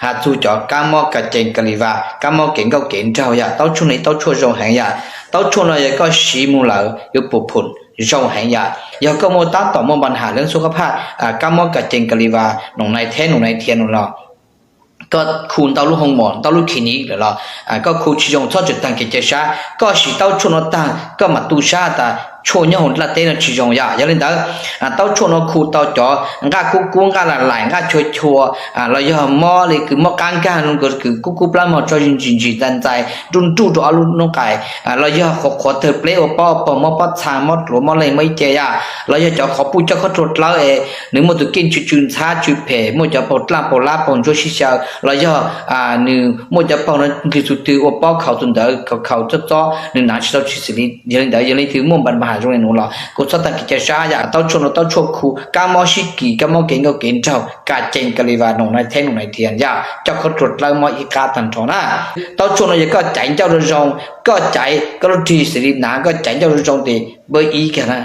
หาจูจ่อกามอกกะเจงกะลีว่ากามอกเก่งก็เก่งเจ้าอย่าเต้าช่วงนี้เต้าช่วงรงแหงอย่าเต้าช่วงเราก็สีมูเหลาอยู่ปุผุนรงแหงอย่าอย่าก็โมตั้งต่อมปัญหาเรื่องสุขภาพกามอกกะเจงกะลีว่าหนองในแท้หนองในเทียนหนองเราก็คูณเต้าลูกหงหมอนเต้าลูกขีนี้หรือเราก็คูณชิจงทอดจุดตั้งกิจชาก็สีเต้าช่วงตั้งก็มาตูชาตาช่วงนี้หุ่นละเต้นชิจงอย่างนี้เด้อเต้าช่วงคูเต้าจ่องากุกุ้งกาละไหลงาชัวเราอย่ามอเลยคือมอกางกางนั่นก็คือกุปลาหมอจอยจริงดันใจดุนจู่ตัวอารมณ์น้องไก่เราอย่าขอเธอเปล่าป้อปอมอปัดชามอดหรือมออะไรไม่เจียเราอย่าจะขอปูจะขอตรวจเราหนึ่งมันตุกินจุนชาจุเพ่มันจะปวดลาปวดลาปวดช่วยชิชาเราอย่าหนึ่งมันจะปวดนั้นคือสุดที่ว่าป้อเขาตุนเดอเขาจะจ่อหนึ่งหนังชิเราชิสิลีอย่างนี้ถือมุ่งบันบารงในนู้นเราก็จะตั้งกิจชาอย่าเต้าชนเต้าชวคูกามอชิกีกามอเก่งก็เก่งเจ้ากาเจงกะลีวาหนองในแท่งหนองในเทียนอย่าเจ้าเขาตรวจเรามออีกาตันทอนะเต้าชนเราก็ใจเจ้าเราจงก็ใจก็รู้ที่สิลีนาก็ใจเจ้าเราจงดีเบอร์อีกันนะ